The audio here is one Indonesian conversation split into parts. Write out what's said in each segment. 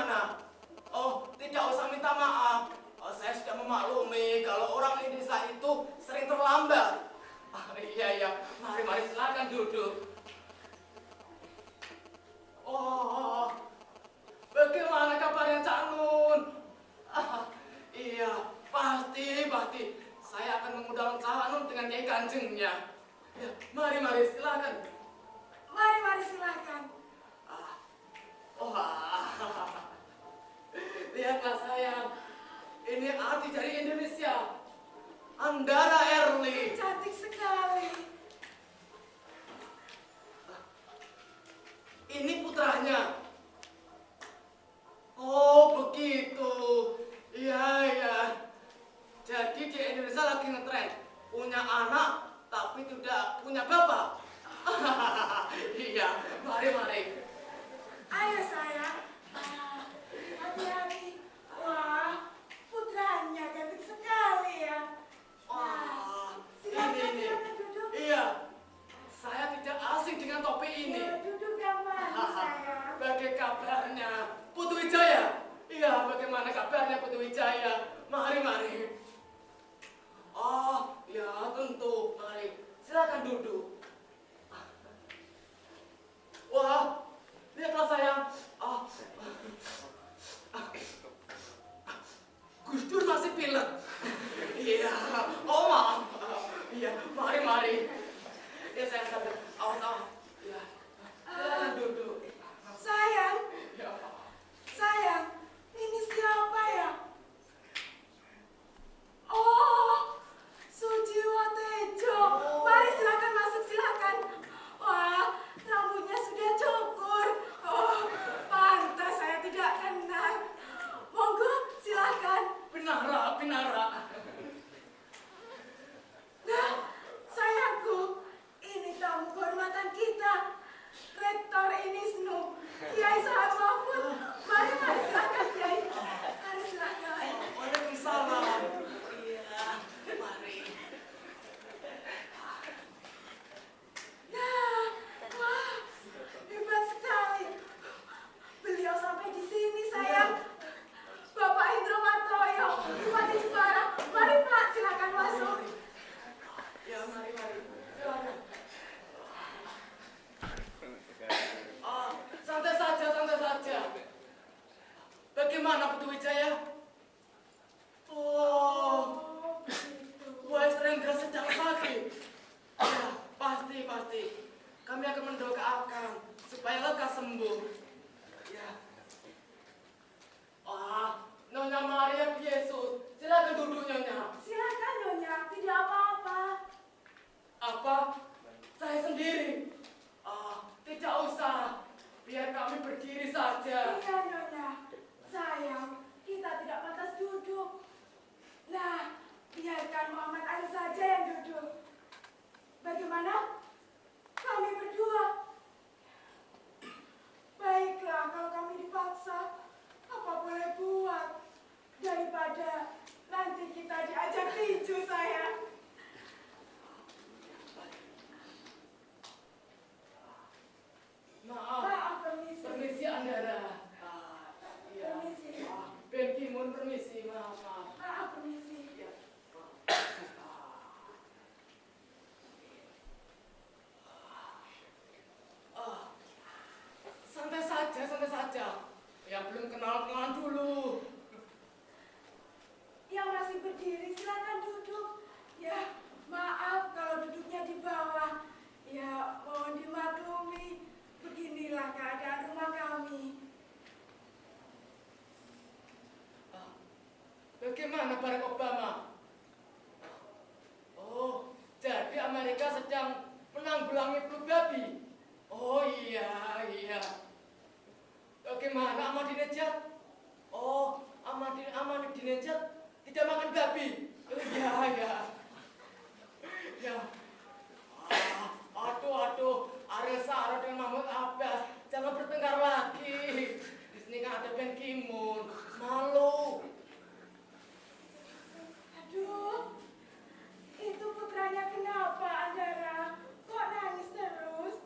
bagaimana? Oh, tidak usah minta maaf. Oh, saya sudah memaklumi kalau orang di desa itu sering terlambat. Iya. Mari silakan duduk. Oh, bagaimana kabarnya Cak Nun? Iya, pasti. Saya akan mengundang Cak Nun dengan Kiai Kanjengnya. Ya, mari silakan. Mari silakan. Lihatlah sayang, ini arti dari Indonesia, Andara Erli. Cantik sekali. Ini putranya. Oh begitu, iya. Jadi di Indonesia lagi ngetren, punya anak tapi tidak punya bapak. Iya, mari. Ayo sayang. Hati-hati. Wah, putranya cantik sekali ya. Wah, Silakan ini. duduk. Iya, saya tidak asing dengan topi ini. Ya, duduk yang manis sayang. Bagaimana kabarnya Putu Wijaya? Iya, bagaimana kabarnya Putu Wijaya? Mari. Oh, ya tentu. Mari, silakan duduk. Wah, lihatlah sayang. Gus Dur masih pilek. Iya. Oh maaf. Iya. Mari. Ya saya sadar. Awas. Iya. Silakan duduk. Sayang, ini siapa ya? Oh, Sujiwo Tejo. Mari silakan masuk, silakan. Wah, rambutnya sudah cukur. Oh, pantas saya tidak kenal. Monggo, silakan. Pinara. Nah, sayangku, ini tamu kehormatan kita. Rektor Inisnu, Kiai Sahat Mahmud. Mari silakan, Kiai. Mari silakan. Waalaikumsalam. Iya. Mari. Nah, wah, hebat sekali. Beliau sampai di sini, sayang. Bapak Indro Martoyo, Bupati Jepara. Mari Pak, silakan masuk. Ya, mari. Silakan. Santai saja. Bagaimana Putu Wijaya? Oh, Bu Estrendra sedang sakit. Ya, pasti. Kami akan mendoakan supaya lekas sembuh. Ya. Nyonya Maria Yesus, silakan duduk Nyonya. Silakan, Nyonya. Tidak apa-apa. Apa? Saya sendiri. Tidak usah. Biar kami berdiri saja. Iya, Nyonya. Sayang, kita tidak pantas duduk. Nah, biarkan Muhammad Ali saja yang duduk. Bagaimana? Kami berdua. Baiklah, kalau kami dipaksa, apa boleh buat? Daripada nanti kita diajak tinju, sayang. Maaf, permisi. Permisi Andara. Iya. Permisi. Ben Kimun permisi, maaf. Maaf, permisi. Ya. Santai saja. Yang belum kenalan dulu. Yang masih berdiri, silakan duduk. Ya, maaf kalau duduknya di bawah. Ya, mohon dimaklumi. Beginilah keadaan rumah kami. Bagaimana Barack Obama? Oh, jadi Amerika sedang menanggulangi flu babi. Oh iya. Bagaimana Ahmadinejad? Oh, Ahmadinejad tidak makan babi. Iya. Ya. Aduh, Ariel Sara dengan Mahmud Abbas, jangan bertengkar lagi. Di sini kan ada Ben Kimun, malu. Aduh, itu putranya kenapa, Andara? Kok nangis terus?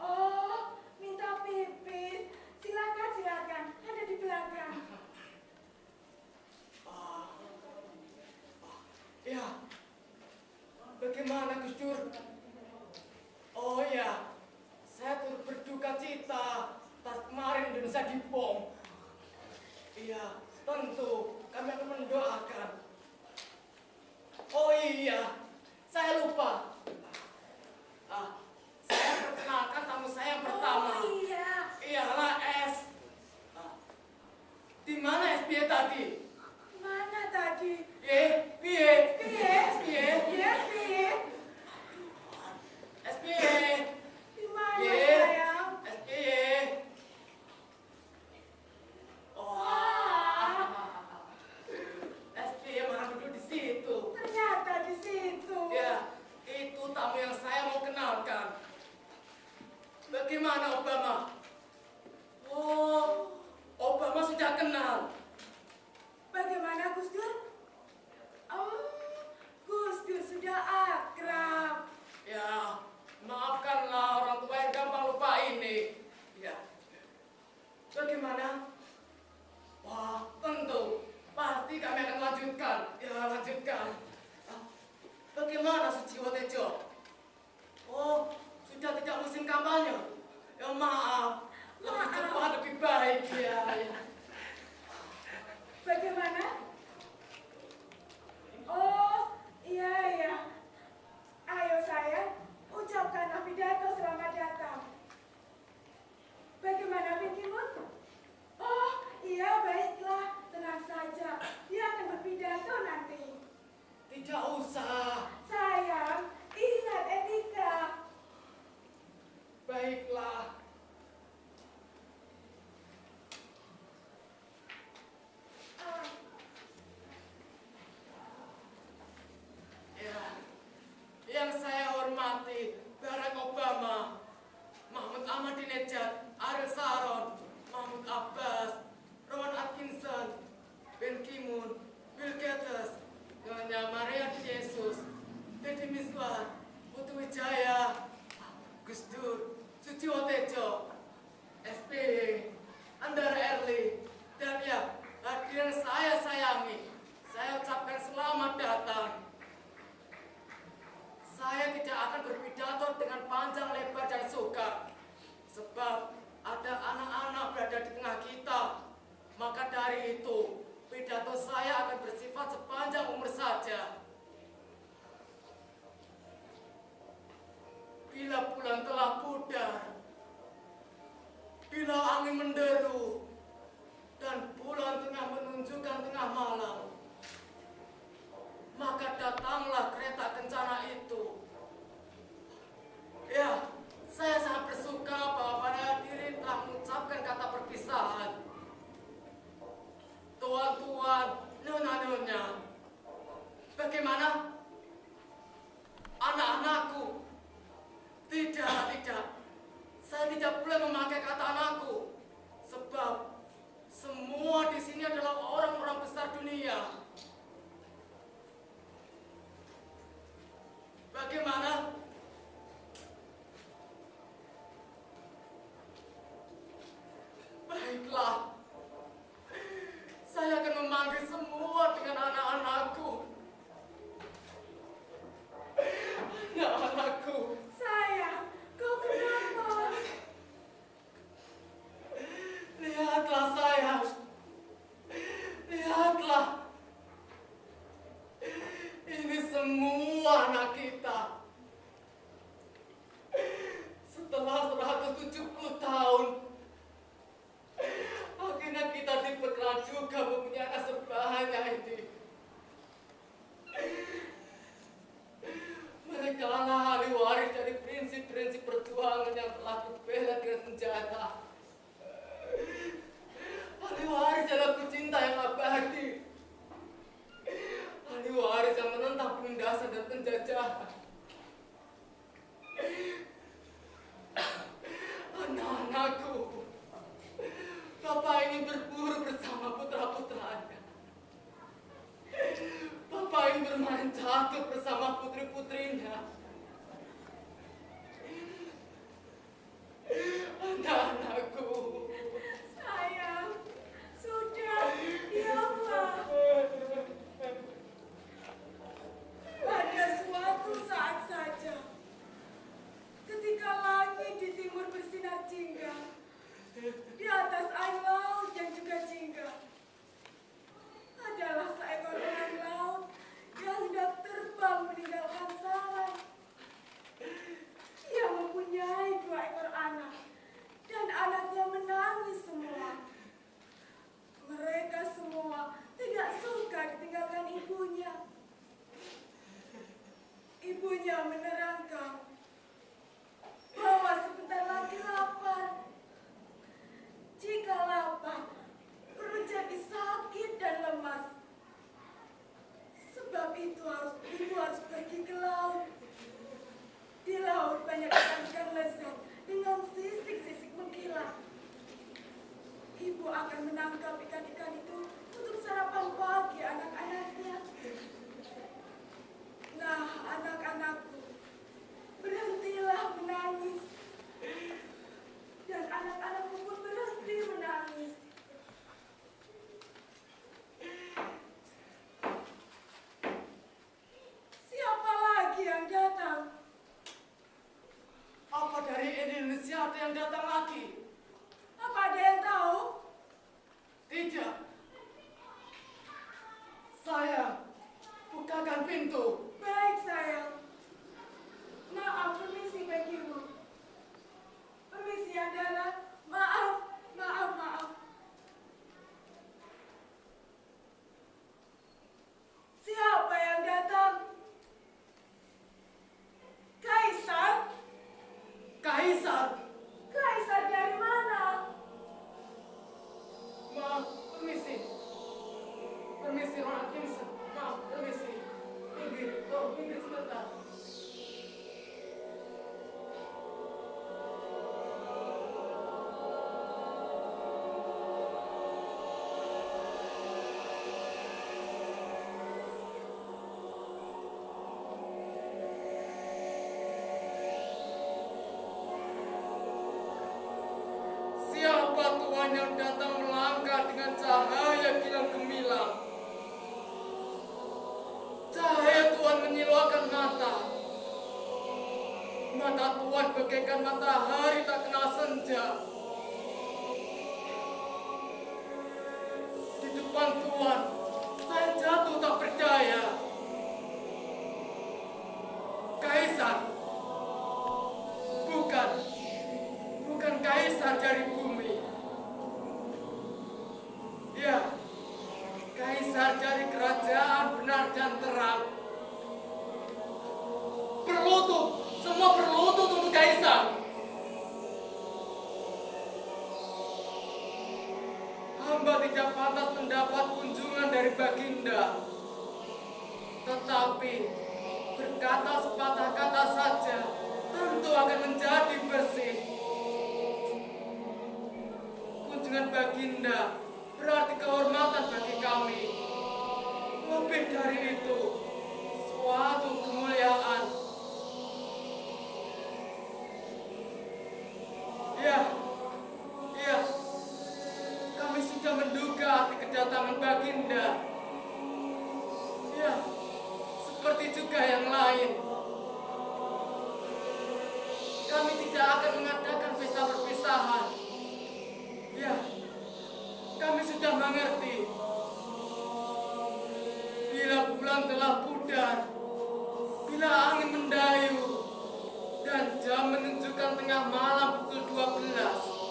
Oh, minta pipis. Silakan. bohong. Iya, tentu kami akan mendoakan. Oh iya, saya lupa. Saya perkenalkan tamu saya yang pertama. Oh iya. Iyalah S. Di mana SBY tadi? Mana tadi? Piye? Piye? SBY? Iya, piye? SBY? Di mana Piye? sayang? SBY? Wah, SBY malah duduk di situ. ternyata di situ. Ya, itu tamu yang saya mau kenalkan. Bagaimana Obama? Oh, Obama sudah kenal. Bagaimana Gus Dur? Gus Dur sudah akrab. Ya, maafkanlah orang tua yang gampang lupa ini. Ya. Bagaimana? Wah, tentu. Pasti kami akan lanjutkan. Ya, lanjutkan. Bagaimana Suciwo Tejo? Oh, sudah tidak musim kampanye. Ya maaf. Lebih cepat, lebih baik. Ya, ya. Bagaimana? Oh, iya. Ayo sayang, ucapkanlah pidato selamat datang. Bagaimana pikirmu? Oh, iya baiklah, tenang saja. Dia akan berpidato nanti. Tidak usah. Sayang, ingat etika. Baiklah. Ah, Ya, yang saya hormati Barack Obama, Mahmud Ahmadinejad, Ariel Sharon, Mahmud Abbas, Rowan Atkinson, Ben Ki-moon, Bill Gates, Nyonya Maria de Jesus, Deddy Miswar, Putu Wijaya, Gus Dur, Suciwo Tejo, SBY, Andara Early, dan ya, hadirin saya sayangi, saya ucapkan selamat datang. Saya tidak akan berpidato dengan panjang lebar dan sukar, sebab ada anak-anak berada di tengah kita. Maka dari itu, pidato saya akan bersifat sepanjang umur saja. Bila bulan telah pudar, bila angin menderu, dan bulan tengah menunjukkan tengah malam, maka datanglah kereta kencana itu. Ya, saya sangat bersuka bahwa pada diri telah mengucapkan kata perpisahan. Tuan-tuan, nyonya-nyonya, bagaimana? Anak-anakku? Tidak. Saya tidak boleh memakai kata anakku, sebab semua di sini adalah orang-orang besar dunia. Bagaimana? Baiklah. Saya akan memanggil semua dengan anak-anakku. Anak-anakku. sayang, kau kenapa? Lihatlah sayang. Lihatlah. Ini semua anak kita. Setelah 170 tahun, akhirnya kita diperkenan juga mempunyai anak sebanyak ini. Mereka lah ahli waris dari prinsip-prinsip perjuangan yang telah berbela dengan senjata. Ahli waris adalah pecinta yang abadi. Ahli waris yang menentang penindasan dan penjajahan. Anak-anakku, Bapak ingin berburu bersama putra-putranya. Bapak ingin bermain catur bersama putri-putrinya. Anak-anakku. Sayang, sudah, diamlah. Pada suatu saat saja, ketika langit di timur bersinar jingga, di atas air laut ibu akan menangkap ikan-ikan itu untuk sarapan pagi anak-anaknya. Nah, anak-anakku, berhentilah menangis. Dan anak-anakku pun berhenti menangis. Siapa lagi yang datang? Apa dari Indonesia ada yang datang lagi? Apa ada yang tahu? Tidak. Sayang, bukakan pintu. Baik, sayang. Maaf, permisi bagimu. Permisi, Andara. Maaf. Siapa yang datang? Kaisar? Kaisar. Kaisar dari mana? Maaf, permisi. Permisi, Ronald Kingston. Maaf, permisi. Minggir sebentar. Siapa tuan yang datang melangkah dengan cahaya kilat gemilang? Cahaya Tuhan menyilaukan mata. Mata Tuhan bagaikan matahari tak kenal senja. Di depan Tuhan, saya jatuh tak berdaya. Kaisar. Bukan kaisar dari bumi. Ya, kaisar dari kerajaan benar dan terang. Berlutut, semua berlutut untuk kaisar. Hamba tidak pantas mendapat kunjungan dari Baginda. Tetapi berkata sepatah kata saja tentu akan menjadi bersih. Kunjungan Baginda berarti kehormatan bagi kami. Lebih dari itu, suatu kemuliaan. Ya, kami sudah menduga arti kedatangan Baginda. Ya, seperti juga yang lain. Kami tidak akan mengadakan pesta perpisahan. Ya, kami sudah mengerti. Bila bulan telah pudar, bila angin mendayu, dan jam menunjukkan tengah malam pukul 12.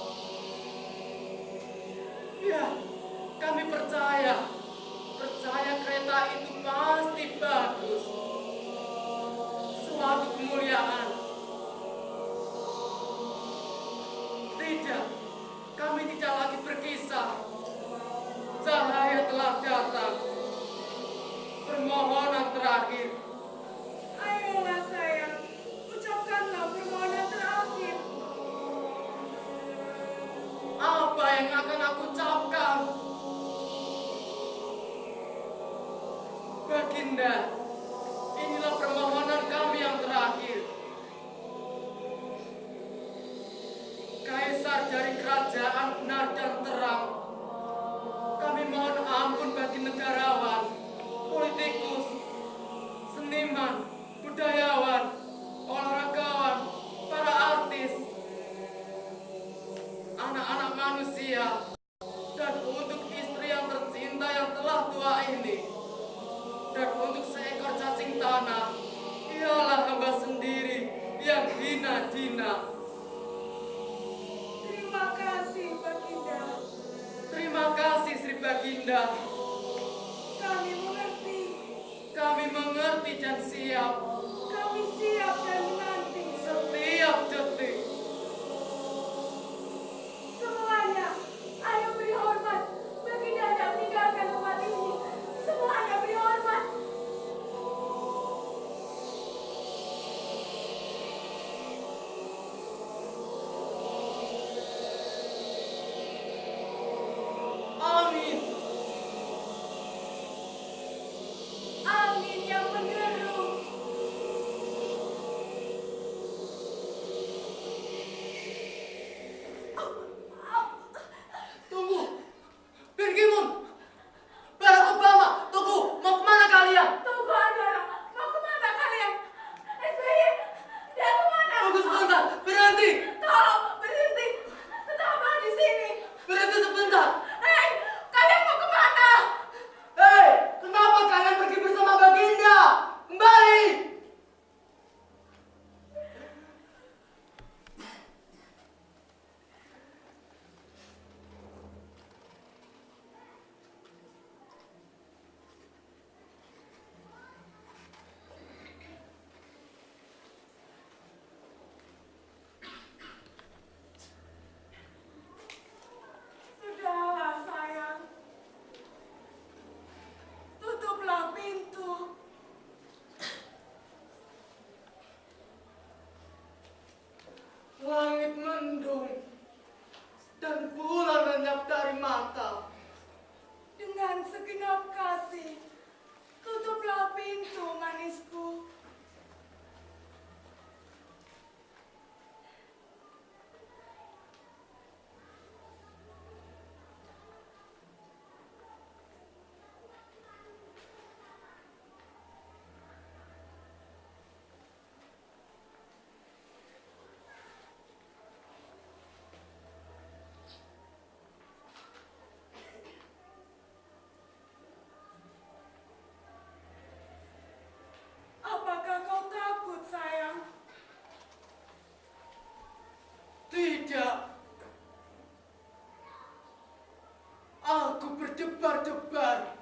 Ya, kami percaya kereta itu pasti bagus. Suatu kemuliaan. Tidak, kami tidak lagi berkisah. Cahaya telah datang. Permohonan terakhir. Ayolah, sayang. Ucapkanlah permohonan terakhir. Apa yang akan aku ucapkan? Baginda, inilah permohonan kami yang terakhir. Kaisar dari kerajaan benar dan terang. Kami mohon ampun bagi negarawan, politikus, seniman, budayawan, olahragawan, para artis, anak-anak manusia, dan untuk istri yang tercinta yang telah tua ini, dan untuk seekor cacing tanah, ialah hamba sendiri yang hina-hina. Terima kasih, Baginda. Terima kasih, Sri Baginda. Kami mengerti dan siap. Kami siap dan menanti. Setiap detik. Semuanya, ayo beri hormat. Baginda tidak meninggalkan tempat ini. Semuanya beri hormat. berdebar-debar.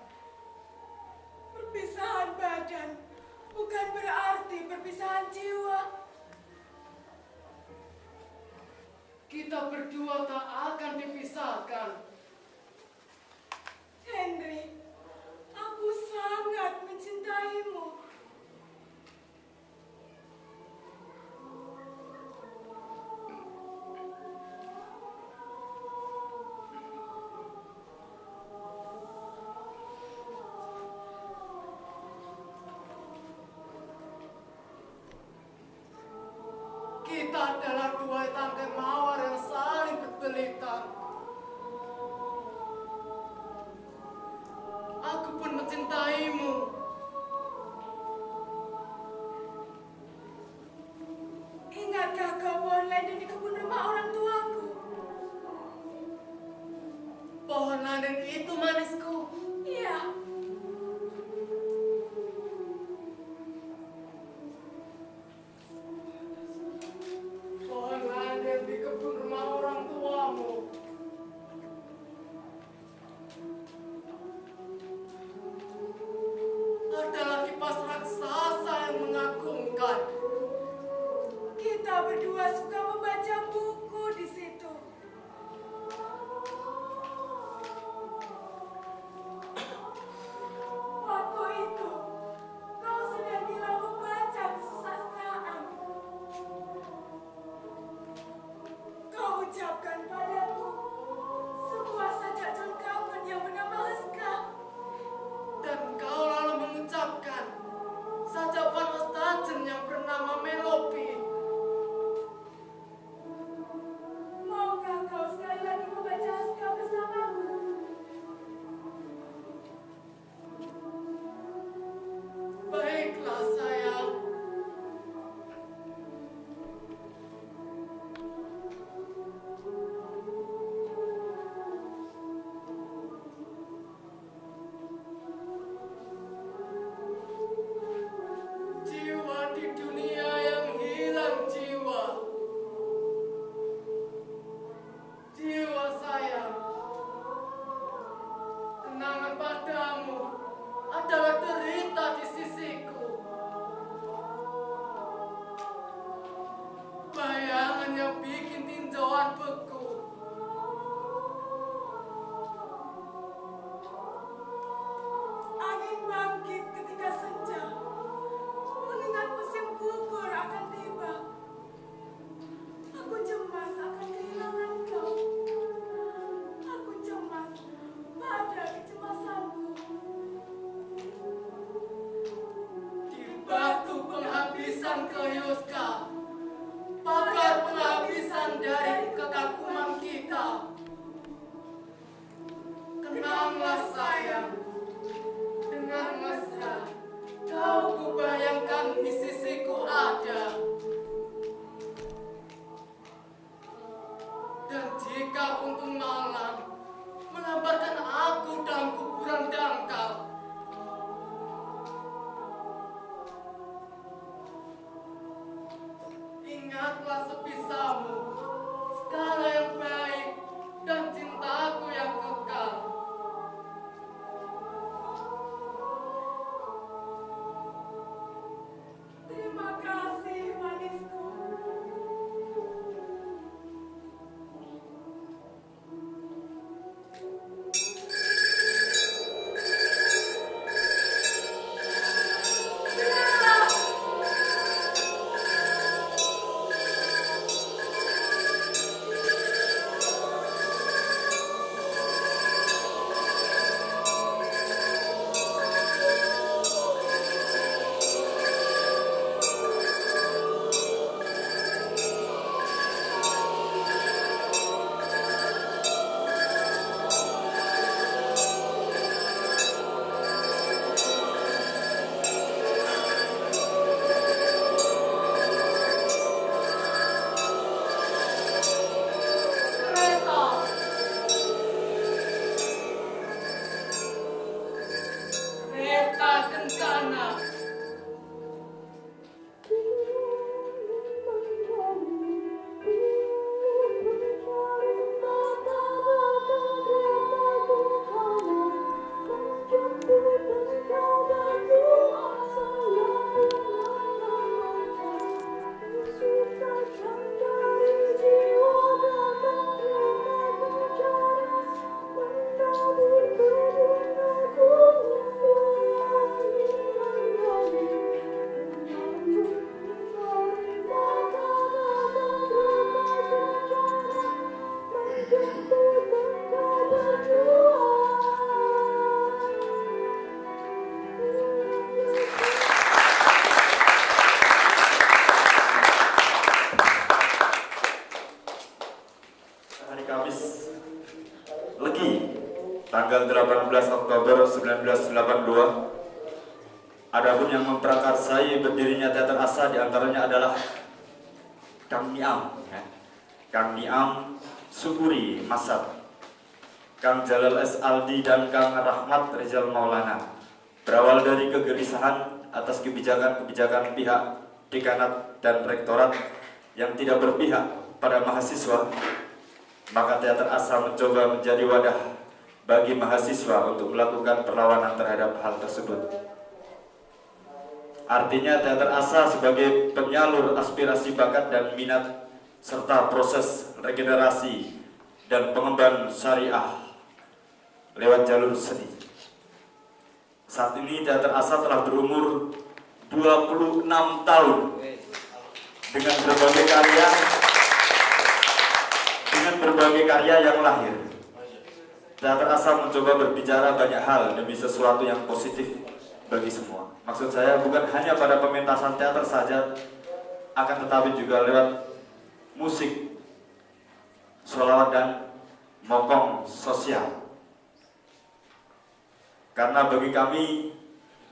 Perpisahan badan bukan berarti perpisahan jiwa. Kita berdua tak akan dipisahkan. Henry, aku sangat mencintaimu. Kita adalah dua tangkai mawar yang saling berbelitan. Aku pun mencintaimu. Ingatkah kau pohon lenden di kebun rumah orang tuaku? Pohon lenden itu manisku. Iya, Pohon lenden di kebun rumah orang tuamu. Adalah kipas raksasa yang mengagumkan. kita berdua suka membaca buku di situ. Waktu itu, kau sedang bilang membaca kesusastraan. Kau ucapkan padaku sebuah sajak John Calvin yang bernama Leska. Dan kau lalu mengucapkan sajak Van Ostagen yang bernama Melopi. Maukah kau sekali lagi membaca Leska bersamaku? Baiklah sayang. Jiwa di dunia yang hilang jiwa. Jiwa sayang. Kenangan padamu adalah derita di sisiku. Bayangan yang bikin tinjauan beku. Angin bangkit ketika senja, mengingat musim gugur akan tiba. Aku cemas akan kehilangan kau. Aku cemas pada kecemasanku. Di batu penghabisan Kyoska, pagar penghabisan tanggal 18 Oktober 1982. Adapun yang memprakarsai berdirinya Teater Asa diantaranya adalah Kang Niam, Kang Niam Syukuri Masad, Kang Jalal S. Aldi, dan Kang Rahmat Rizal Maulana. Berawal dari kegelisahan atas kebijakan-kebijakan pihak dekanat dan rektorat yang tidak berpihak pada mahasiswa, maka Teater Asa mencoba menjadi wadah bagi mahasiswa untuk melakukan perlawanan terhadap hal tersebut. Artinya Teater Asa sebagai penyalur aspirasi bakat dan minat serta proses regenerasi dan pengembangan syariah lewat jalur seni. Saat ini Teater Asa telah berumur 26 tahun dengan berbagai karya yang lahir. Teater Asa mencoba berbicara banyak hal demi sesuatu yang positif bagi semua. Maksud saya bukan hanya pada pementasan teater saja, akan tetapi juga lewat musik, sholawat, dan mokong sosial. Karena bagi kami,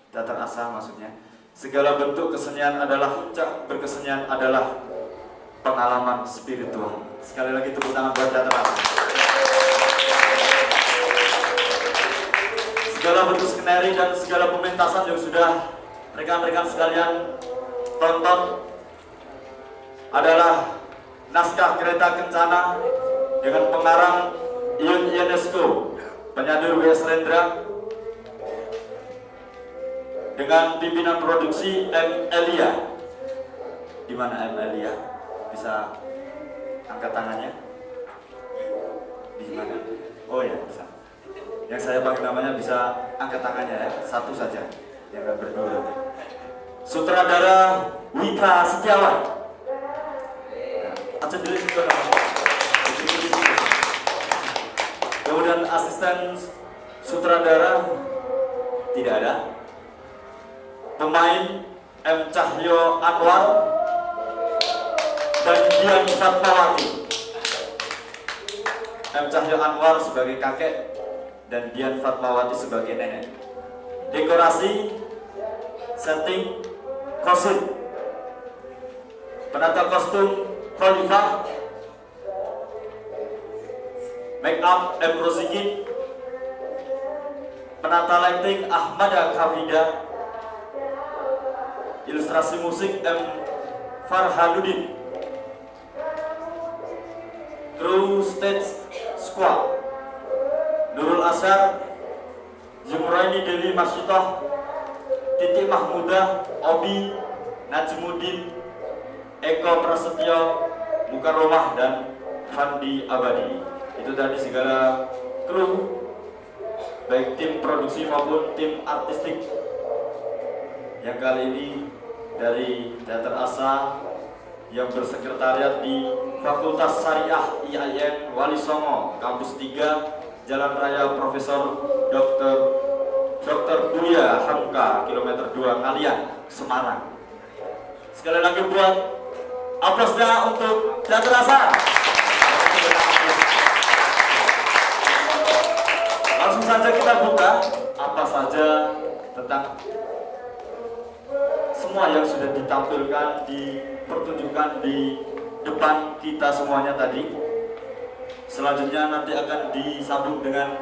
Teater Asa maksudnya, segala bentuk kesenian berkesenian adalah pengalaman spiritual. Sekali lagi tepuk tangan buat Teater Asa. Segala bentuk skenario dan segala pementasan yang sudah rekan-rekan sekalian tonton adalah naskah Kereta Kencana dengan pengarang Ion Ionesco, penyadur W.S. Rendra, dengan pimpinan produksi M. Elia. Di mana M. Elia? Bisa angkat tangannya? Di mana? Oh ya, bisa. Yang saya pakai namanya bisa angkat tangannya ya, satu saja, yang nggak berdua. Sutradara Wika Setiawan. Aceh dulu juga namanya. Kemudian asisten sutradara tidak ada. Pemain M. Cahyo Anwar dan Dian Fatmawati. M. Cahyo Anwar sebagai kakek dan Dian Fatmawati sebagai nenek. Dekorasi, setting, kostum, penata kostum Khalifah, make up M. Roziki, penata lighting Ahmada Kafida, ilustrasi musik M. Farhanuddin, kru stage squad Nurul Asyar, Zumraini Deli Masyitoh, Titi Mahmudah, Obi, Najmuddin, Eko Prasetyo, Mukaromah, dan Fandi Abadi. Itu tadi segala kru, baik tim produksi maupun tim artistik yang kali ini dari Teater Asa yang bersekretariat di Fakultas Syariah IAIN Wali Songo, Kampus 3, Jalan Raya Profesor Dr. Buya Hamka, kilometer 2 Ngalian, Semarang. Sekali lagi buat aplausnya untuk Teater Asa. Langsung saja kita buka apa saja tentang semua yang sudah ditampilkan, dipertunjukkan di depan kita semuanya tadi. Selanjutnya nanti akan disambung dengan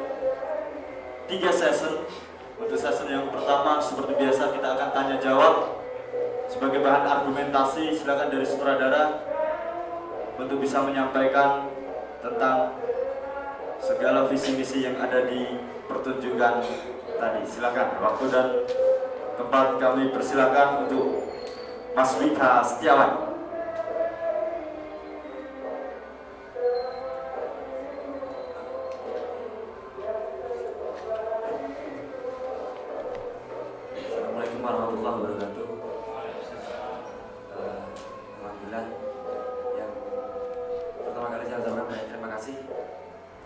3 session. Untuk session yang pertama seperti biasa kita akan tanya jawab. Sebagai bahan argumentasi silakan dari sutradara untuk bisa menyampaikan tentang segala visi misi yang ada di pertunjukan tadi. Silakan, waktu dan tempat kami persilakan untuk Mas Wika Setiawan. Assalamualaikum warahmatullahi wabarakatuh. Alhamdulillah, yang pertama kali saya ucapkan banyak terima kasih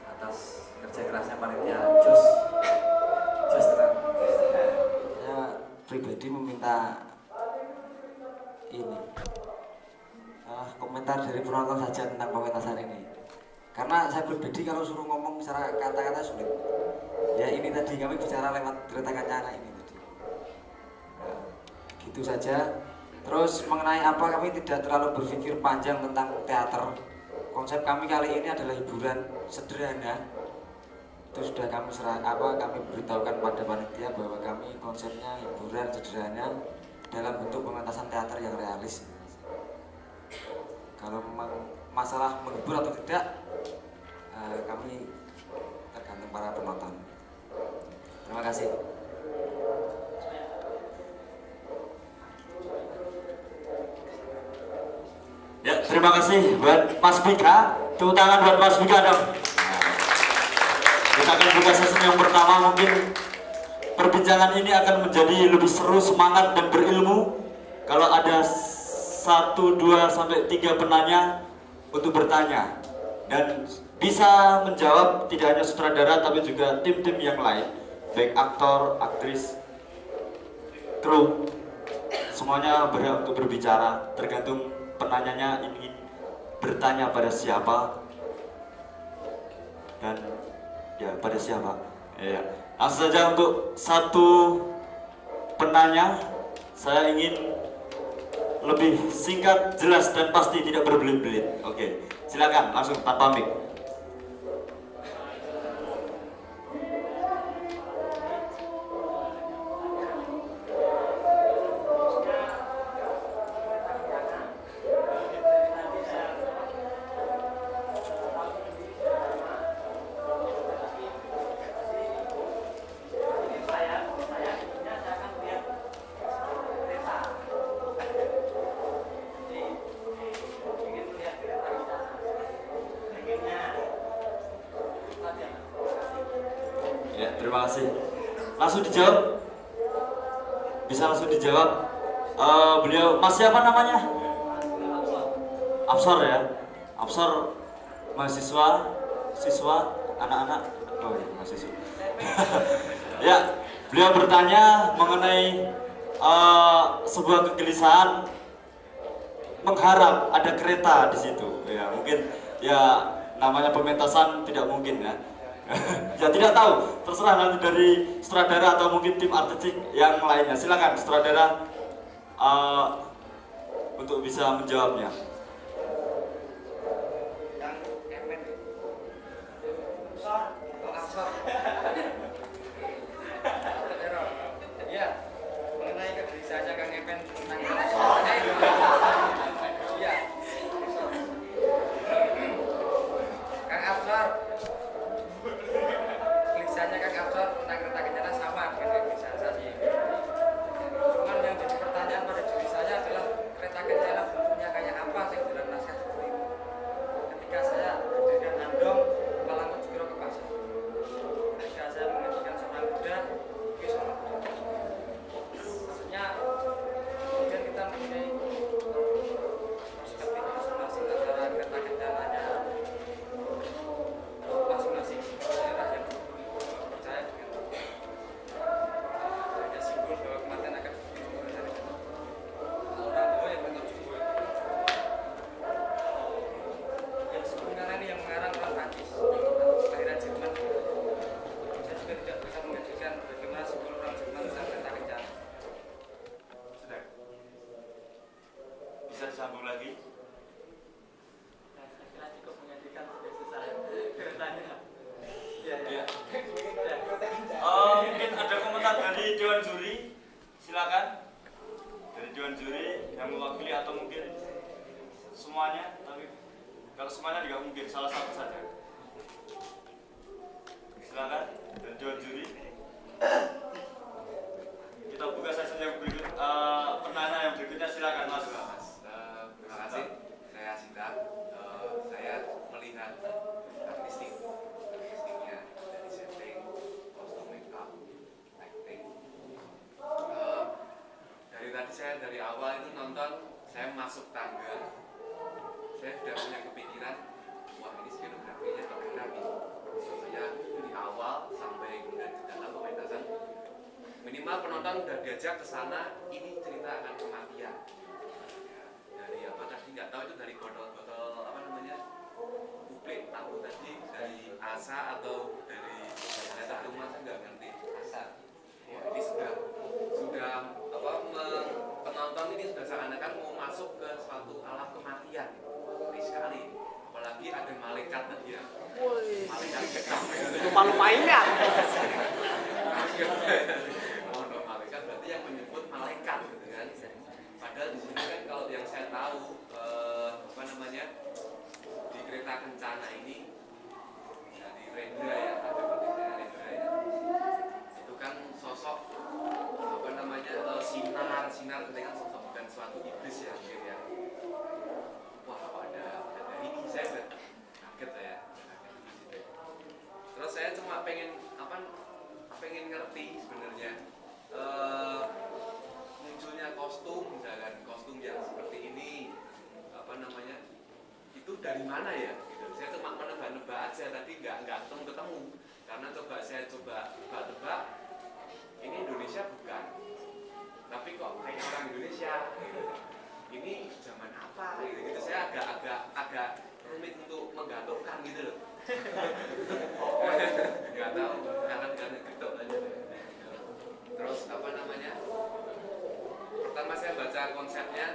atas kerja kerasnya panitia Jos terang. Saya pribadi meminta ini komentar dari penonton saja tentang pementasan ini. Karena saya pribadi kalau suruh ngomong secara kata-kata sulit. Ya ini tadi kami bicara lewat Kereta Kencana ini tadi. Nah, gitu saja. Terus mengenai apa, kami tidak terlalu berpikir panjang tentang teater. Konsep kami kali ini adalah hiburan sederhana. Itu sudah kami kami beritahukan pada panitia bahwa kami konsepnya hiburan sederhana dalam bentuk pementasan teater yang realis. Kalau memang masalah menghibur atau tidak, kami tergantung para penonton. Terima kasih. Ya, terima kasih buat Mas Bika. Tepuk tangan buat Mas Bika dong. Kita akan buka sesi yang pertama. Mungkin perbincangan ini akan menjadi lebih seru, semangat, dan berilmu kalau ada 1, 2, sampai 3 penanya untuk bertanya dan bisa menjawab, tidak hanya sutradara tapi juga tim-tim yang lain, baik aktor, aktris, kru, semuanya berhak untuk berbicara, tergantung penanyanya ingin bertanya pada siapa dan ya pada siapa. Ya, langsung saja untuk 1 penanya, saya ingin lebih singkat, jelas, dan pasti, tidak berbelit-belit. Oke, silakan langsung tanpa mic. Terima kasih. Langsung dijawab? Bisa langsung dijawab. Beliau, Mas siapa namanya? Absor ya? Absor, mahasiswa, siswa, anak-anak. Oh iya, mahasiswa. Ya, beliau bertanya mengenai sebuah kegelisahan, mengharap ada kereta di situ. Ya, mungkin ya namanya pementasan tidak mungkin ya. Ya tidak tahu, terserah nanti dari sutradara atau mungkin tim artistik yang lainnya. Silakan sutradara untuk bisa menjawabnya. Ya, mengenai kegelisahannya Kang Epen tentang iya. Kang Absor, kegelisahannya Kang Absor tentang Kereta Kencana sama dengan kegelisahan saya. Cuman yang jadi pertanyaan pada diri saya adalah Kereta Kencana bentuknya kayak apa sih dalam naskah seperti itu. Ketika saya dengan Andong malah Kujiro ke pasar. Ketika saya mengajikan seorang kuda, ke seorang kuda. Maksudnya kemudian kita mempunyai perspektif masing-masing antara Kereta Kencananya masing-masing daerah yang percaya dengan adanya simbol bahwa kematian akan berakhir. Orang tua yang betul juga yang sebenarnya ini yang mengarang orang Prancis, kelahiran Jerman. Saya juga tidak bisa mengajarkan bagaimana simbol orang Jerman tentang Kereta Kencana. Sudah. Bisa disambung lagi? Saya kira cukup mengajarkan sudah selesai keretanya. Ya. Mungkin ada komentar dari Dewan Juri, silakan. Dari Dewan Juri yang mewakili atau mungkin semuanya, tapi kalau semuanya juga mungkin salah satu saja. Silakan dari Dewan Juri. Kita buka sesi yang berikut. Penanya yang berikutnya silakan Mas. Terima kasih. Saya Sinta. Saya melihat artistiknya dari setting, kostum, makeup, acting. Dari awal itu nonton, saya masuk tangga, saya sudah punya kepikiran, wah ini skenografinya keren rapi. Soalnya dari awal sampai kemudian di dalam pementasan, minimal penonton sudah diajak ke sana, ini cerita akan kematian. Dari apa tadi nggak tahu itu dari botol apa namanya, kuplet tahu tadi dari Asa atau dari Data Rumah, saya nggak ngerti. Asa. Wah, ini sudah penonton ini sudah seakan-akan mau masuk ke suatu alam kematian. Ngeri sekali. Apalagi ada malaikat tadi ya. Malaikat kekam. Lupa-lupainnya. Mohon malaikat berarti yang menyebut malaikat gitu kan. Padahal di sini kan kalau yang saya tahu di kereta kencana ini dari Rendra ya, ada penelitian Rendra ya. Itu kan sosok sinar itu kan sosok bukan suatu iblis ya mungkin ya. Wah, kok ada ini saya udah kaget saya. Terus saya cuma pengen ngerti sebenarnya munculnya kostum, misalkan kostum yang seperti ini itu dari mana ya gitu. Saya cuma menebak-nebak aja, tadi nggak ketemu karena saya coba tebak ini Indonesia bukan, tapi kok kayak orang Indonesia gitu. Ini zaman apa gitu. Saya agak rumit untuk menggatukkan gitu loh. Nggak tahu karena getok aja. Terus pertama saya baca konsepnya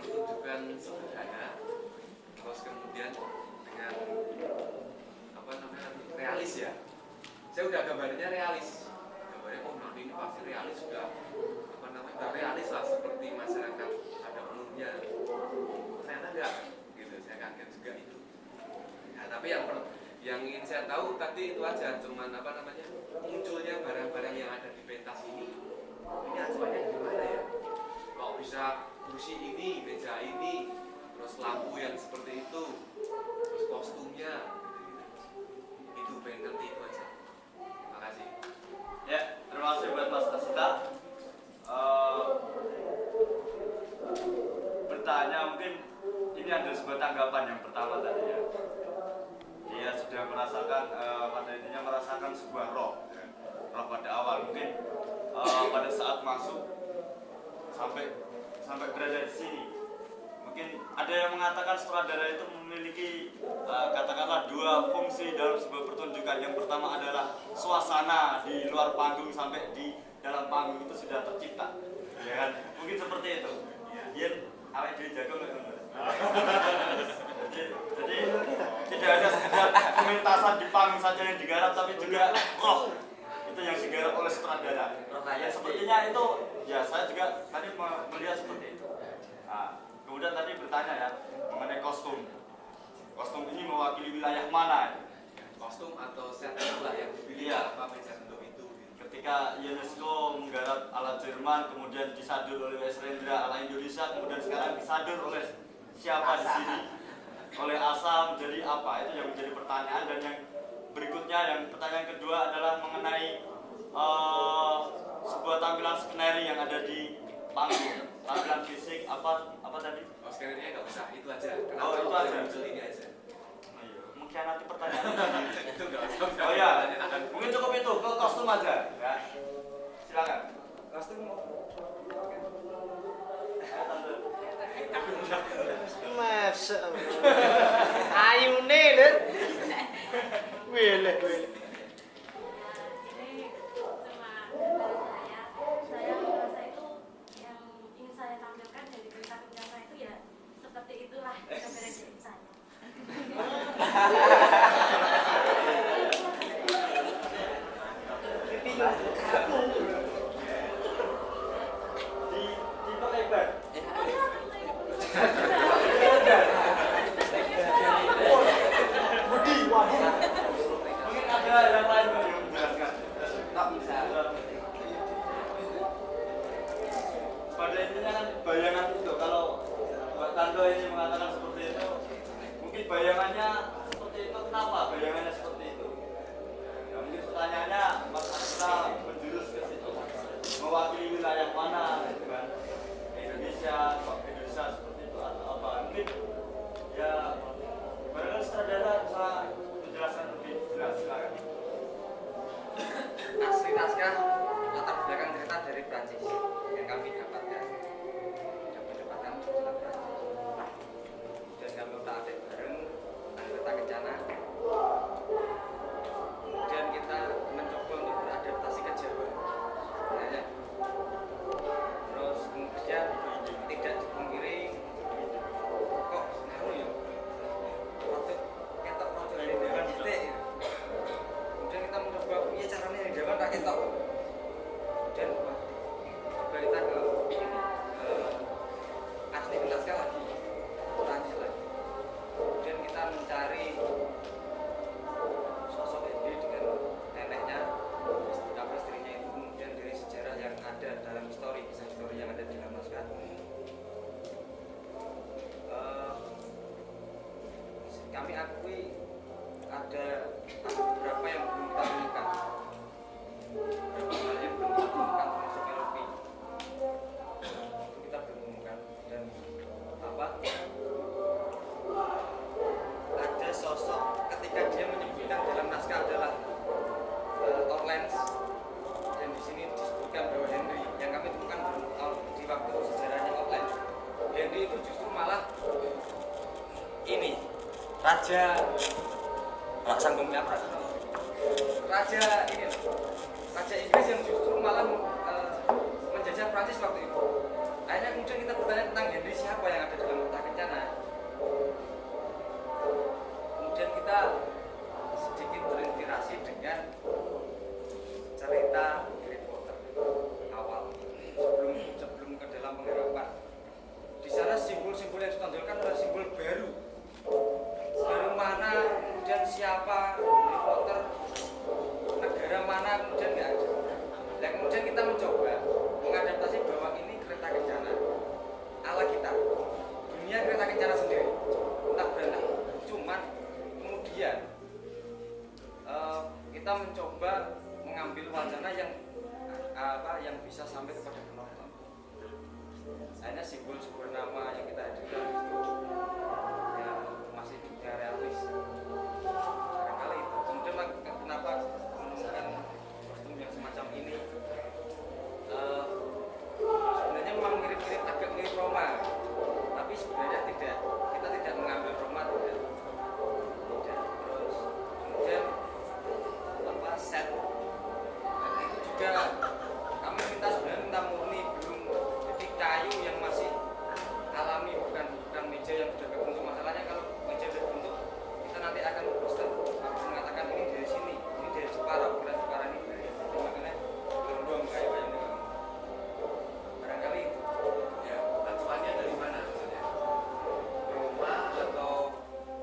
pertunjukan sederhana, terus kemudian dengan realis ya. Saya udah gambarnya realis, nanti ini pasti realis, sudah realis lah seperti masyarakat pada umumnya. Ternyata enggak gitu, saya kaget juga itu. Nah, tapi yang ingin saya tahu tadi itu aja, cuman munculnya barang-barang yang ada di pentas ini acuannya gimana ya? Kok bisa kursi ini, meja ini, terus lampu yang seperti itu, terus kostumnya gitu. Itu pengen ngerti itu aja. Makasih. Ya, terima kasih buat Mas Asita. Bertanya mungkin ini ada sebuah tanggapan yang pertama tadi ya. Dia sudah merasakan pada intinya merasakan sebuah roh pada awal, mungkin pada saat masuk sampai berada di sini. Mungkin ada yang mengatakan sutradara itu memiliki katakanlah dua fungsi dalam sebuah pertunjukan. Yang pertama adalah suasana di luar panggung sampai di dalam panggung itu sudah tercipta, ya kan? Mungkin seperti itu. Yen awake dhewe jago jadi tidak ada sekedar pementasan di panggung saja yang digarap, tapi juga roh itu yang digarap oleh sutradara. Ya sepertinya itu ya, saya juga tadi melihat seperti itu. Nah, kemudian tadi bertanya ya mengenai kostum. Kostum ini mewakili wilayah mana? Kostum atau set lah yang dipilih apa meja bentuk itu. Ketika UNESCO menggarap ala Jerman, kemudian disadur oleh Wes Rendra ala Indonesia, kemudian sekarang disadur oleh siapa di sini? Oleh Asa, menjadi apa? Itu yang menjadi pertanyaan. Dan yang berikutnya, yang pertanyaan kedua adalah mengenai sebuah tampilan skenario yang ada di panggung. Tampilan fisik apa tadi? Oh, skenario nggak usah, itu aja. Oh, itu aja. Muncul ini aja. Mengkhianati pertanyaan. Itu nggak usah. Oh ya, mungkin cukup itu, ke kostum aja ya. Silakan. Kostum Masa ayune lho. Wile. Ini cuma saya merasa itu yang ingin saya tampilkan dari kereta kencana itu ya seperti itulah referensi saya. Mungkin ada yang lain yang menjelaskan. tak bisa. Pada intinya kan bayangan itu, kalau Mbak Tando ini mengatakan seperti itu, mungkin bayangannya seperti itu. Kenapa bayangannya seperti itu? Ya, mungkin pertanyaannya Mas Asra menjurus ke situ, mewakili wilayah mana gitu kan? Indonesia seperti itu atau apa? Mungkin ya barangkali sutradara bisa menjelaskan lebih jelas. Silakan. Asli naskah latar belakang cerita dari Prancis yang kami dapatkan setelah Prancis dan kami utak-atik bareng kereta raja sang pemimpin apa? Raja ini, raja Inggris yang justru malah menjajah Prancis waktu itu. Akhirnya kemudian kita bertanya tentang Henry siapa yang ada dalam Kereta Kencana. Kemudian kita sedikit terinspirasi dengan cerita Harry Potter awal sebelum ke dalam pengharapan. Di sana simbol-simbol yang ditonjolkan adalah simbol baru. Baru mana, kemudian siapa, Harry Potter, negara mana, kemudian nggak ada. Dan kemudian kita mencoba mengadaptasi bahwa ini Kereta Kencana ala kita, dunia Kereta Kencana sendiri, entah beranak. Cuman kemudian kita mencoba mengambil wacana yang bisa sampai kepada penonton. Akhirnya simbol nama yang kita hadirkan itu ya masih juga realis. Barangkali itu. Kemudian kenapa menemukan kostum yang semacam ini? Sebenarnya memang mirip-mirip, agak mirip Roma, tapi sebenarnya tidak. Kita tidak mengambil Roma, tidak. Terus kemudian set. Dan itu juga kami minta murni, belum jadi kayu yang masih alami, bukan meja yang sudah berbentuk. Masalahnya kalau meja sudah berbentuk, kita nanti akan mengatakan ini dari sini, ini dari Jepara, bukan Jepara ini dari makanya gelondong kayak yang dengan barangkali itu. Ya, batuannya dari mana maksudnya? Roma atau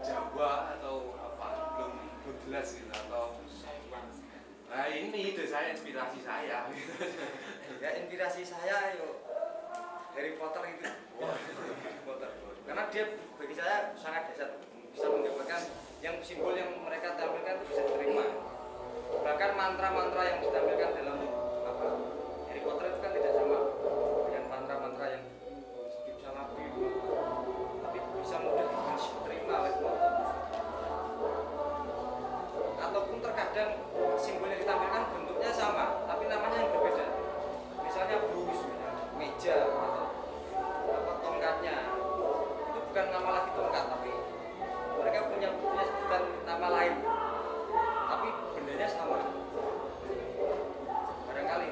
Jawa atau apa? Belum jelas gitu atau nah ini ide saya, inspirasi saya. Ya inspirasi saya yuk Harry Potter itu. Harry Potter. Karena dia bagi saya sangat dasar, bisa menggambarkan yang simbol yang mereka tampilkan itu bisa diterima. Bahkan mantra-mantra yang ditampilkan dalam Harry Potter itu kan tidak sama dengan mantra-mantra yang bisa nabi, tapi bisa mudah diterima oleh penonton. Ataupun terkadang simbol yang ditampilkan bentuknya sama, tapi namanya yang berbeda. Misalnya brus, meja, atau tongkatnya. Itu bukan nama lagi tongkat, tapi mereka punya sebutan nama lain. Tapi bendanya sama. Barangkali.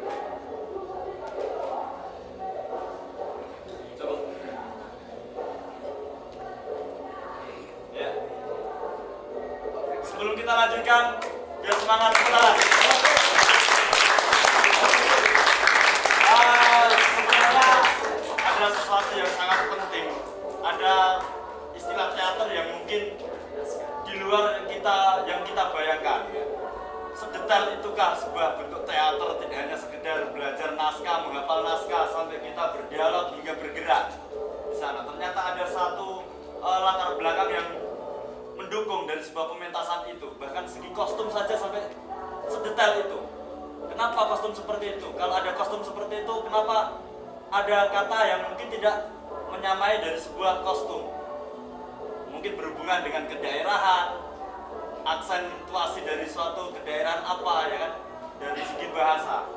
Coba. Ya. Sebelum kita lanjutkan, biar semangat kita. Sebenarnya ada sesuatu yang sangat penting. Ada istilah teater yang mungkin di luar yang kita bayangkan. Sedetail itukah sebuah bentuk teater, tidak hanya sekedar belajar naskah, menghafal naskah, sampai kita berdialog hingga bergerak di sana. Ternyata ada satu latar belakang yang mendukung dari sebuah pementasan itu. Bahkan segi kostum saja sampai sedetail itu. Kenapa kostum seperti itu? Kalau ada kostum seperti itu, kenapa ada kata yang mungkin tidak menyamai dari sebuah kostum? Mungkin berhubungan dengan kedaerahan, aksentuasi dari suatu kedaerahan apa, ya kan? Dari segi bahasa.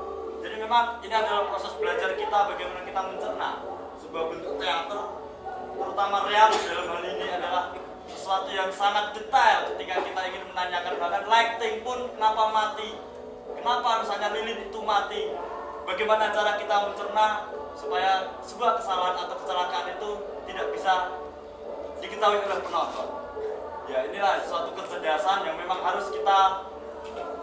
Jadi memang ini adalah proses belajar kita bagaimana kita mencerna sebuah bentuk teater, terutama realis dalam hal ini adalah sesuatu yang sangat detail ketika kita ingin menanyakan. Bahkan lighting pun kenapa mati, kenapa misalnya lilin itu mati, bagaimana cara kita mencerna supaya sebuah kesalahan atau kecelakaan itu tidak bisa diketahui oleh penonton. Ya inilah suatu kecerdasan yang memang harus kita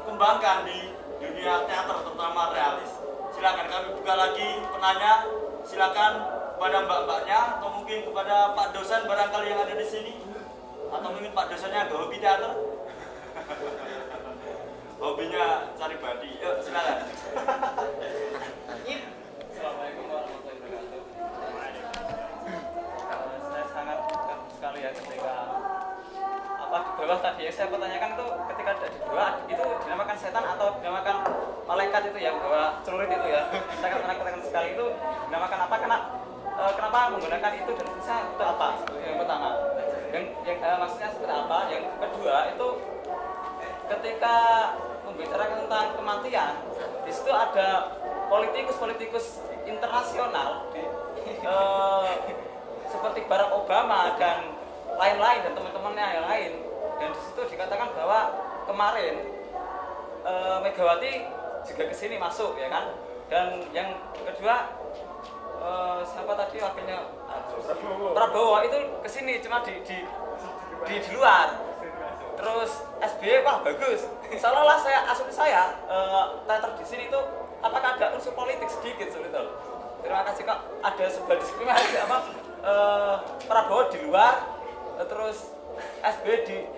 kembangkan di dunia teater, terutama realis. Silakan kami buka lagi penanya, silakan kepada mbak-mbaknya atau mungkin kepada Pak dosen barangkali yang ada di sini. Atau mungkin Pak dosennya ada hobi teater? Hobinya cari badi. Yuk, silakan. Assalamualaikum warahmatullahi wabarakatuh. Saya sangat kagum sekali ya ketika di bawah tadi yang saya pertanyakan itu ketika ada di bawah itu dinamakan setan atau dinamakan malaikat itu ya, bahwa celurit itu ya. Saya katakan sekali itu dinamakan apa? Kenapa menggunakan itu dan bisa itu apa? Yang pertama. Yang maksudnya seperti apa? Yang kedua itu ketika membicarakan tentang kematian, di situ ada politikus internasional seperti Barack Obama dan lain-lain dan teman-temannya yang lain. Dan di situ dikatakan bahwa kemarin Megawati juga kesini masuk ya kan. Dan yang kedua siapa tadi wakilnya Prabowo itu kesini cuma di luar. Terus SBY wah bagus. Seolah-olah asumsi saya teater di sini itu apakah ada unsur politik sedikit sebetulnya. Terima kasih kok ada sebuah diskriminasi apa Prabowo di luar terus SBY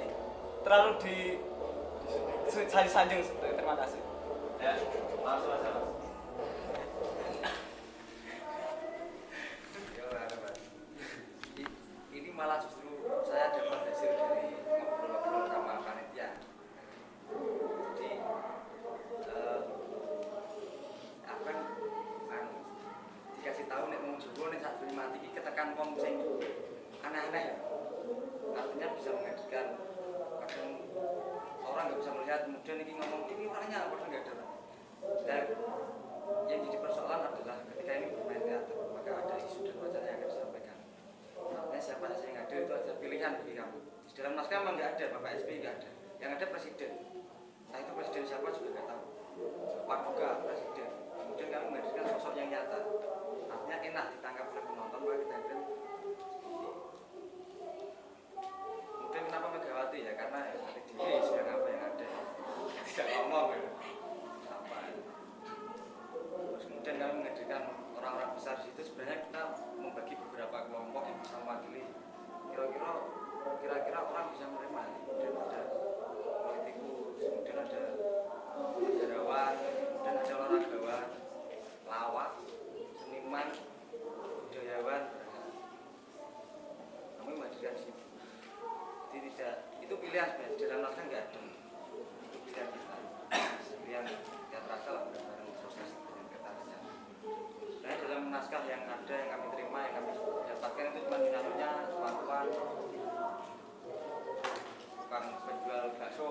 terlalu di sanjung. Terima kasih. Ya, langsung aja Mas. Ini malah justru saya dapat hasil dari ngobrol-ngobrol sama panitia. Jadi akan dikasih tahu nek wong Jawa nek sak mati iki ketekan wong sing aneh-aneh ya. Artinya bisa menghadirkan kadang orang nggak bisa melihat kemudian ini ngomong ini orangnya apa nggak ada. Dan yang jadi persoalan adalah ketika ini bermain teater maka ada isu dan wacana yang akan disampaikan. Artinya siapa saja yang hadir itu ada pilihan bagi kamu. Di dalam naskah memang nggak ada, Bapak SBY nggak ada. Yang ada presiden. Nah itu presiden siapa juga nggak tahu. Paduka presiden. Kemudian kami menghadirkan sosok yang nyata. Artinya enak ditangkap oleh penonton bahwa kita hadir. Kemudian kenapa Megawati ya karena ada diri sedang apa yang ada. Tidak ngomong ya. Apa. Terus kemudian kami menghadirkan orang-orang besar di situ. Sebenarnya kita membagi beberapa kelompok yang bisa mewakili kira-kira orang bisa menerima. Kemudian ada politikus, kemudian ada sejarawan, kemudian ada olahragawan, lawak, seniman, budayawan. Kami menghadirkan di situ. Jadi tidak, itu pilihan sebenarnya di dalam naskah nggak ada. Itu pilihan kita. Pilihan teater asal berdasarkan proses dengan ketatnya. Sebenarnya dalam naskah yang ada yang kami terima yang kami dapatkan itu cuma dinamanya sepatuan, tukang penjual bakso,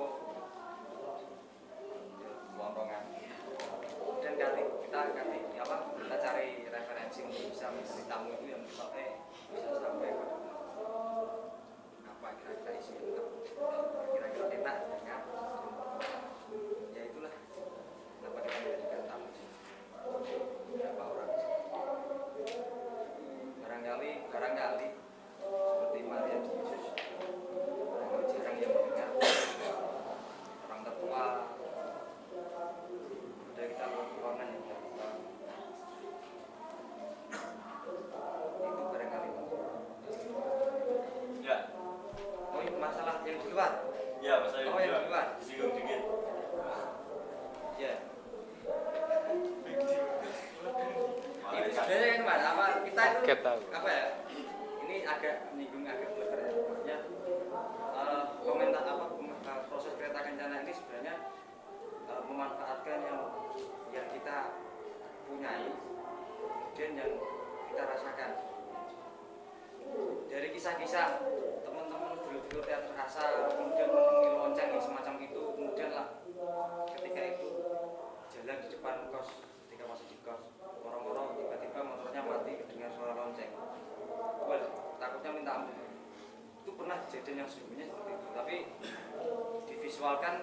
kelontongan. Dan kita cari referensi untuk bisa menjadi tamu itu yang sampai bisa sampai pada apa kira-kira isi lengkap, kira-kira enak dengan ya itulah kenapa kita menjadikan tamu beberapa orang barangkali seperti Maria di Yesus barangkali jarang yang mendengar orang tertua ada kita ruangan yang terbuka itu barangkali Ya. oh ini masalah yang di luar Ya, Mas Ayu. Oh, yang di luar. Singgung dikit. ya ini sebenarnya kan Mas, apa kita itu apa ya ini agak menyinggung agak belajar ya maksudnya komentar apa proses kereta kencana ini sebenarnya memanfaatkan yang kita punyai kemudian yang kita rasakan dari kisah-kisah teman-teman dulu teater asal kemudian menemui lonceng yang semacam itu kemudian lah ketika itu jalan di depan kos ketika masih di kos orang-orang tiba-tiba motornya mati mendengar suara lonceng takutnya minta ampun itu pernah kejadian yang sebelumnya seperti itu tapi divisualkan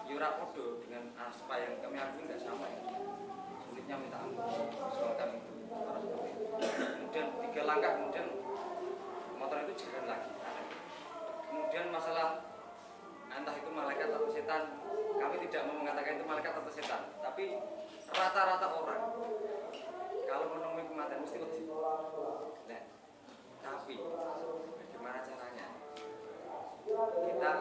Yura Podo dengan Aspa yang kami akui nggak sama ya sulitnya minta ampun divisualkan itu kemudian 3 langkah kemudian motor itu jalan lagi kemudian masalah entah itu malaikat atau setan kami tidak mau mengatakan itu malaikat atau setan tapi rata-rata orang kalau menemui kematian mesti wedi nah, tapi bagaimana caranya kita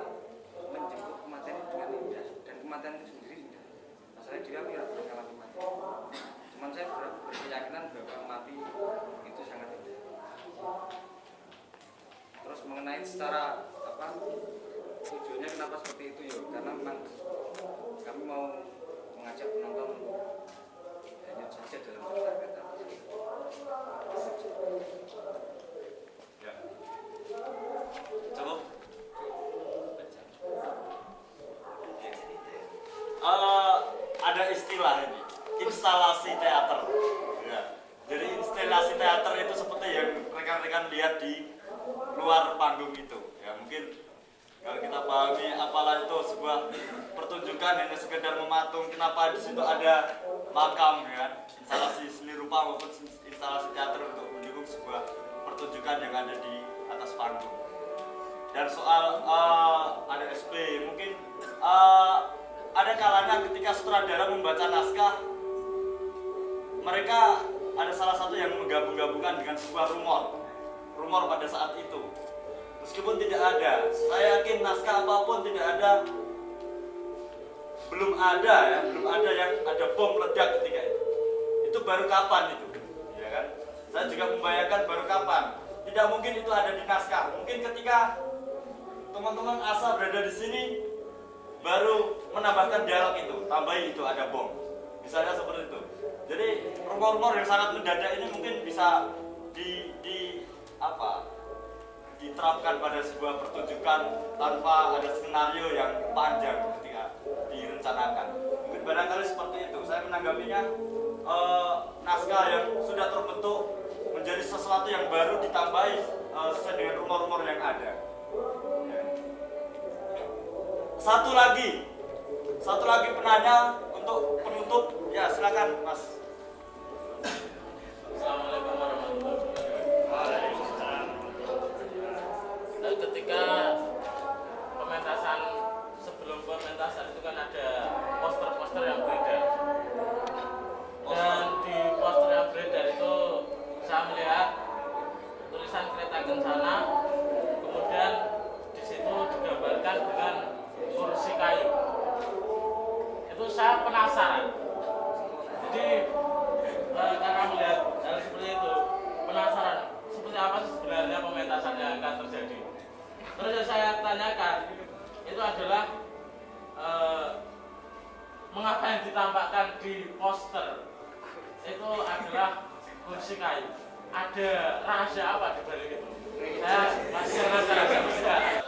menjemput kematian itu dengan indah dan kematian itu sendiri indah masalahnya dia tidak pernah mengalami mati cuman saya berkeyakinan bahwa mati itu sangat indah terus mengenai secara apa tujuannya kenapa seperti itu ya karena memang kami mau mengajak penonton hanyut saja dalam cerita kereta Ya. Cukup. Ada istilah ini, instalasi teater. Ya. Jadi instalasi teater itu seperti yang rekan-rekan lihat di luar panggung itu. Ya mungkin kalau kita pahami apalah itu sebuah pertunjukan hanya sekedar mematung, kenapa di situ ada makam, ya kan? Instalasi seni rupa maupun instalasi teater untuk mendukung sebuah pertunjukan yang ada di atas panggung. Dan soal ada SP, mungkin ada kalanya ketika sutradara membaca naskah, mereka ada salah satu yang menggabung-gabungkan dengan sebuah rumor pada saat itu. Meskipun tidak ada, saya yakin naskah apapun tidak ada, belum ada yang ada bom meledak ketika itu. Itu baru kapan itu, ya kan? Saya juga membayangkan baru kapan. Tidak mungkin itu ada di naskah. Mungkin ketika teman-teman ASA berada di sini, baru menambahkan dialog itu, tambahi itu ada bom. Misalnya seperti itu. Jadi rumor-rumor yang sangat mendadak ini mungkin bisa diterapkan pada sebuah pertunjukan tanpa ada skenario yang panjang ketika direncanakan. Mungkin barangkali seperti itu. Saya menanggapinya naskah yang sudah terbentuk menjadi sesuatu yang baru ditambahi sesuai dengan rumor-rumor yang ada. Satu lagi penanya untuk penutup, ya silakan Mas. Assalamualaikum warahmatullahi wabarakatuh. Nah, ketika pementasan, sebelum pementasan itu kan ada poster-poster yang beredar. Dan di poster yang beredar itu saya melihat tulisan Kereta Kencana, kemudian di situ digambarkan dengan kursi kayu. Itu saya penasaran. Jadi karena melihat hal seperti itu, penasaran seperti apa sih sebenarnya pementasan yang akan terjadi. Terus yang saya tanyakan itu adalah mengapa yang ditampakkan di poster itu adalah kursi kayu. Ada rahasia apa di balik itu? Saya masih penasaran.